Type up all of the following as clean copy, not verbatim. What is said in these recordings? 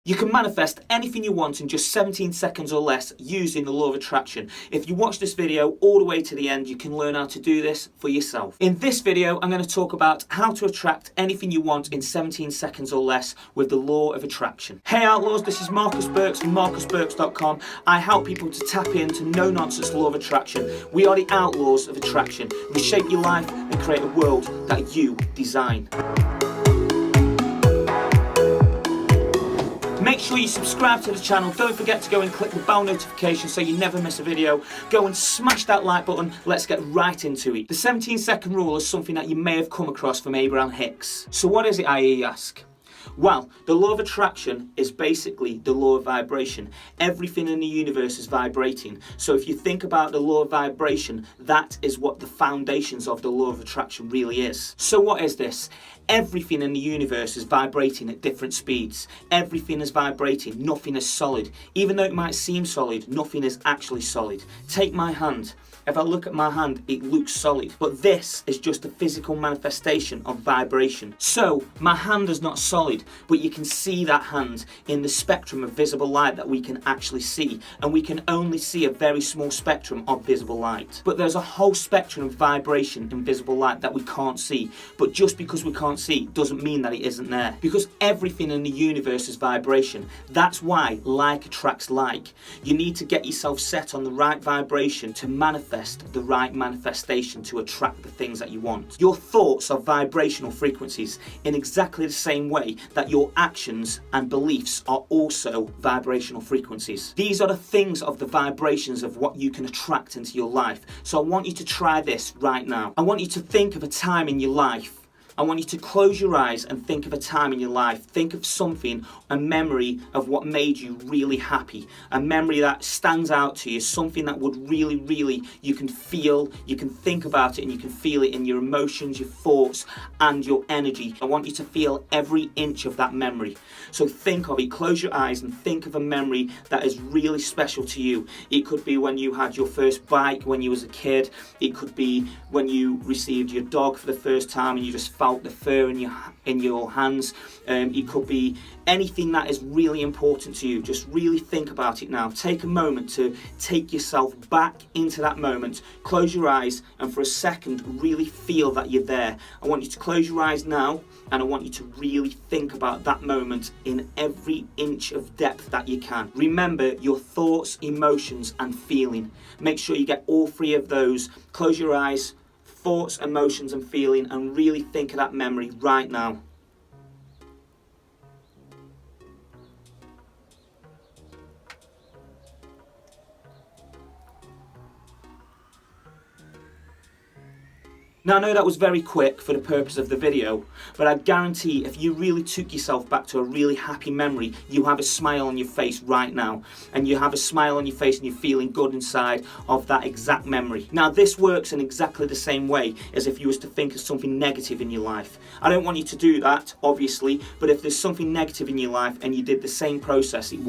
You can manifest anything you want in just 17 seconds or less using the law of attraction. If you watch this video all the way to the end, you can learn how to do this for yourself. In this video, I'm going to talk about how to attract anything you want in 17 seconds or less with the law of attraction. Hey Outlaws, this is Marcus Burks from marcusburks.com. I help people to tap into no-nonsense law of attraction. We are the outlaws of attraction. We shape your life and create a world that you design. Make sure you subscribe to the channel. Don't forget to go and click the bell notification so you never miss a video. Go and smash that like button. Let's get right into it. The 17-second rule is something that you may have come across from Abraham Hicks. So what is it, I hear you ask? Well, the law of attraction is basically the law of vibration. Everything in the universe is vibrating. So if you think about the law of vibration, that is what the foundations of the law of attraction really is. So what is this? Everything in the universe is vibrating at different speeds. Everything is vibrating. Nothing is solid. Even though it might seem solid, nothing is actually solid. Take my hand. If I look at my hand, it looks solid. But this is just a physical manifestation of vibration. So, my hand is not solid, but you can see that hand in the spectrum of visible light that we can actually see. And we can only see a very small spectrum of visible light. But there's a whole spectrum of vibration in visible light that we can't see. But just because we can't see doesn't mean that it isn't there. Because everything in the universe is vibration. That's why like attracts like. You need to get yourself set on the right vibration to manifest the right manifestation to attract the things that you want. Your thoughts are vibrational frequencies in exactly the same way that your actions and beliefs are also vibrational frequencies. These are the things of the vibrations of what you can attract into your life. So I want you to try this right now. I want you to think of a time in your life. I want you to close your eyes and think of a time in your life. Think of something, a memory of what made you really happy. A memory that stands out to you, something that would really, you can feel, you can think about it and you can feel it in your emotions, your thoughts and your energy. I want you to feel every inch of that memory. So think of it, close your eyes and think of a memory that is really special to you. It could be when you had your first bike when you was a kid. It could be when you received your dog for the first time and you just felt the fur in your hands. It could be anything that is really important to you. Just really think about it now. Take a moment to take yourself back into that moment. Close your eyes and for a second really feel that you're there. I want you to close your eyes now and I want you to really think about that moment in every inch of depth that you can. Remember your thoughts, emotions and feeling. Make sure you get all three of those. Close your eyes, thoughts, emotions and feeling and really think of that memory right now. Now I know that was very quick for the purpose of the video, but I guarantee if you really took yourself back to a really happy memory, you have a smile on your face right now. And you have a smile on your face and you're feeling good inside of that exact memory. Now this works in exactly the same way as if you was to think of something negative in your life. I don't want you to do that, obviously, but if there's something negative in your life and you did the same process, you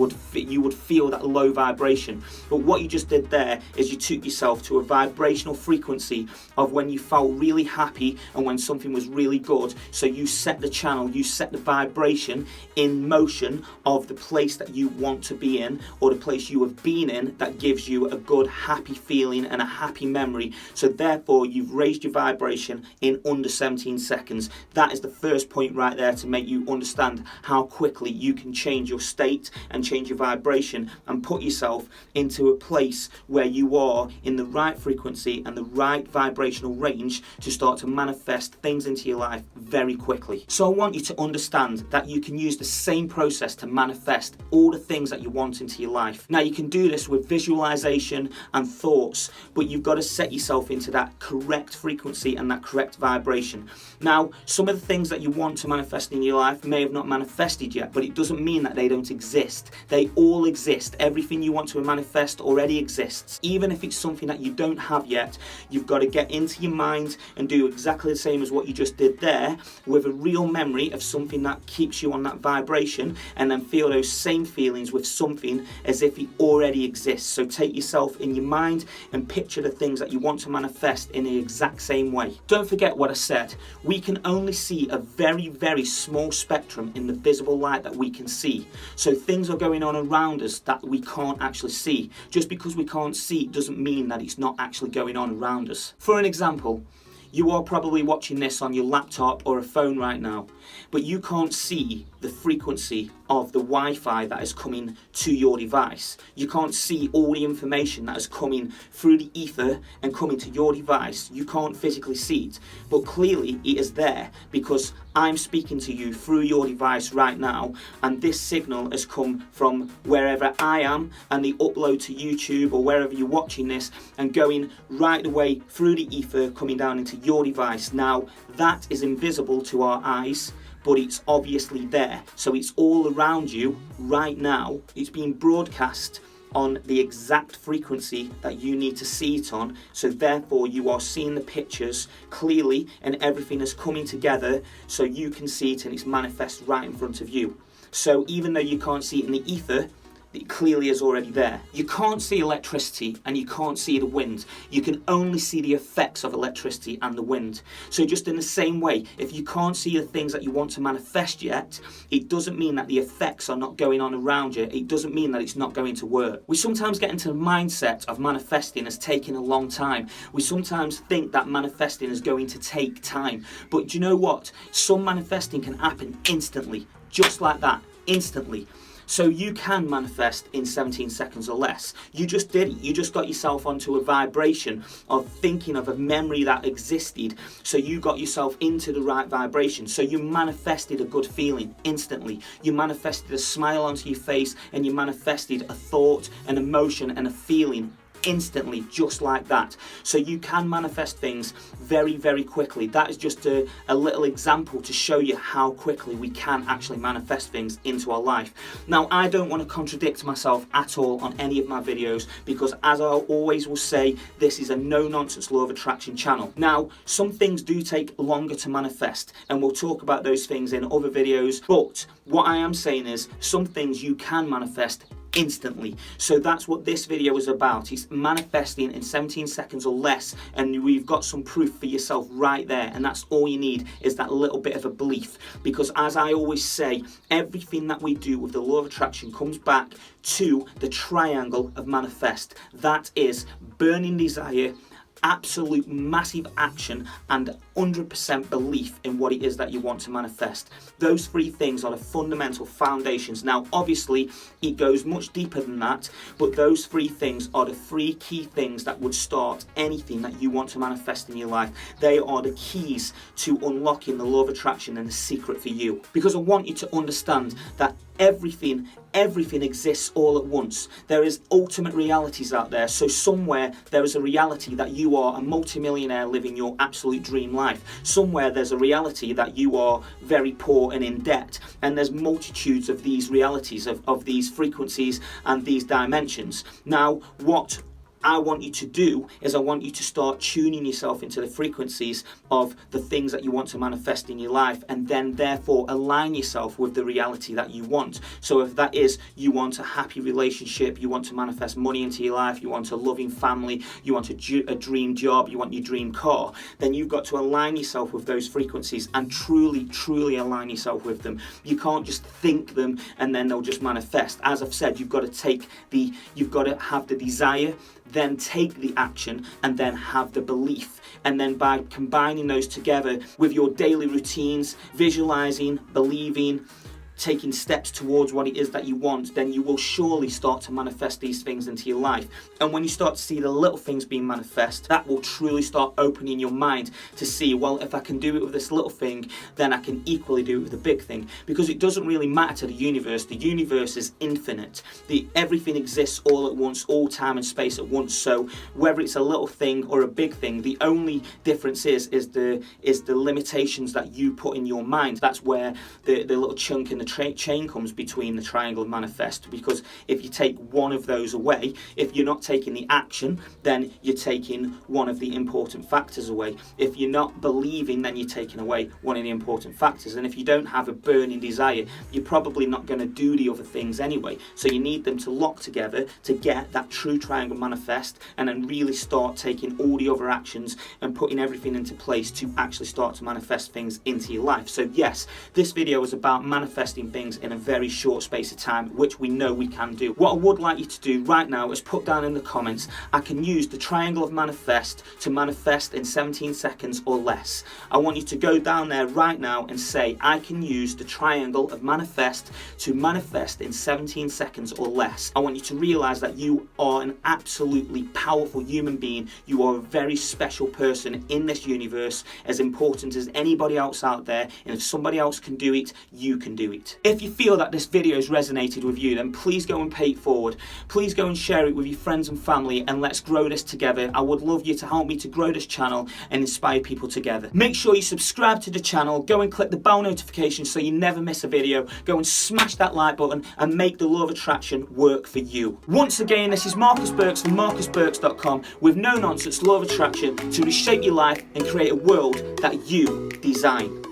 would feel that low vibration. But what you just did there is you took yourself to a vibrational frequency of when you felt really happy and when something was really good. So you set the channel, you set the vibration in motion of the place that you want to be in or the place you have been in that gives you a good happy feeling and a happy memory. So therefore you've raised your vibration in under 17 seconds. That is the first point right there to make you understand how quickly you can change your state and change your vibration and put yourself into a place where you are in the right frequency and the right vibrational range to start to manifest things into your life very quickly. So I want you to understand that you can use the same process to manifest all the things that you want into your life. Now you can do this with visualization and thoughts, but you've got to set yourself into that correct frequency and that correct vibration. Now some of the things that you want to manifest in your life may have not manifested yet, but it doesn't mean that they don't exist. They all exist. Everything you want to manifest already exists. Even if it's something that you don't have yet, you've got to get into your mind, and do exactly the same as what you just did there with a real memory of something that keeps you on that vibration, and then feel those same feelings with something as if it already exists. So take yourself in your mind and picture the things that you want to manifest in the exact same way. Don't forget what I said. We can only see a very, very small spectrum in the visible light that we can see. So things are going on around us that we can't actually see. Just because we can't see doesn't mean that it's not actually going on around us. For an example, you are probably watching this on your laptop or a phone right now, but you can't see the frequency of the Wi-Fi that is coming to your device. You can't see all the information that is coming through the ether and coming to your device. You can't physically see it, but clearly it is there because I'm speaking to you through your device right now, and this signal has come from wherever I am, and the upload to YouTube or wherever you're watching this, and going right the way through the ether, coming down into your device. Now, that is invisible to our eyes, but it's obviously there. So it's all around you right now. It's being broadcast on the exact frequency that you need to see it on. So therefore you are seeing the pictures clearly, and everything is coming together so you can see it, and it's manifest right in front of you. So even though you can't see it in the ether, it clearly is already there. You can't see electricity and you can't see the wind. You can only see the effects of electricity and the wind. So just in the same way, if you can't see the things that you want to manifest yet, it doesn't mean that the effects are not going on around you. It doesn't mean that it's not going to work. We sometimes get into the mindset of manifesting as taking a long time. We sometimes think that manifesting is going to take time. But do you know what? Some manifesting can happen instantly, just like that, instantly. So you can manifest in 17 seconds or less. You just did it. You just got yourself onto a vibration of thinking of a memory that existed. So you got yourself into the right vibration. So you manifested a good feeling instantly. You manifested a smile onto your face, and you manifested a thought, an emotion, and a feeling instantly, just like that. So you can manifest things very, very quickly. That is just a little example to show you how quickly we can actually manifest things into our life. Now, I don't want to contradict myself at all on any of my videos, because as I always will say, this is a no-nonsense law of attraction channel. Now, some things do take longer to manifest, and we'll talk about those things in other videos, but what I am saying is some things you can manifest instantly. So that's what this video is about. It's manifesting in 17 seconds or less, and we've got some proof for yourself right there, and that's all you need, is that little bit of a belief. Because as I always say, everything that we do with the law of attraction comes back to the triangle of manifest. That is burning desire, absolute massive action, and 100% belief in what it is that you want to manifest. Those three things are the fundamental foundations. Now, obviously, it goes much deeper than that, but those three things are the three key things that would start anything that you want to manifest in your life. They are the keys to unlocking the law of attraction and the secret for you. Because I want you to understand that everything exists all at once. There is ultimate realities out there. So somewhere there is a reality that you are a multimillionaire living your absolute dream life. Somewhere there's a reality that you are very poor and in debt. And there's multitudes of these realities, of these frequencies and these dimensions. Now, what I want you to do is I want you to start tuning yourself into the frequencies of the things that you want to manifest in your life, and then therefore align yourself with the reality that you want. So if that is, you want a happy relationship, you want to manifest money into your life, you want a loving family, you want a dream job, you want your dream car, then you've got to align yourself with those frequencies and truly align yourself with them. You can't just think them and then they'll just manifest. As I've said, you've got to have the desire, then take the action, and then have the belief. And then by combining those together with your daily routines, visualizing, believing, taking steps towards what it is that you want, then you will surely start to manifest these things into your life. And when you start to see the little things being manifest, that will truly start opening your mind to see, well, if I can do it with this little thing, then I can equally do it with the big thing. Because it doesn't really matter to the universe. The universe is infinite. Everything exists all at once, all time and space at once. So whether it's a little thing or a big thing, the only difference is the limitations that you put in your mind. That's where the little chunk in the chain comes between the triangle and manifest, because if you take one of those away, if you're not taking the action, then you're taking one of the important factors away. If you're not believing, then you're taking away one of the important factors. And if you don't have a burning desire, you're probably not going to do the other things anyway. So you need them to lock together to get that true triangle manifest, and then really start taking all the other actions and putting everything into place to actually start to manifest things into your life. So yes, this video is about manifesting things in a very short space of time, which we know we can do. What I would like you to do right now is put down in the comments, I can use the triangle of manifest to manifest in 17 seconds or less. I want you to go down there right now and say, I can use the triangle of manifest to manifest in 17 seconds or less. I want you to realize that you are an absolutely powerful human being. You are a very special person in this universe, as important as anybody else out there, and if somebody else can do it, you can do it. If you feel that this video has resonated with you, then please go and pay it forward. Please go and share it with your friends and family, and let's grow this together. I would love you to help me to grow this channel and inspire people together. Make sure you subscribe to the channel, go and click the bell notification so you never miss a video. Go and smash that like button and make the law of attraction work for you. Once again, this is Marcus Burks from marcusburks.com with no nonsense law of attraction to reshape your life and create a world that you design.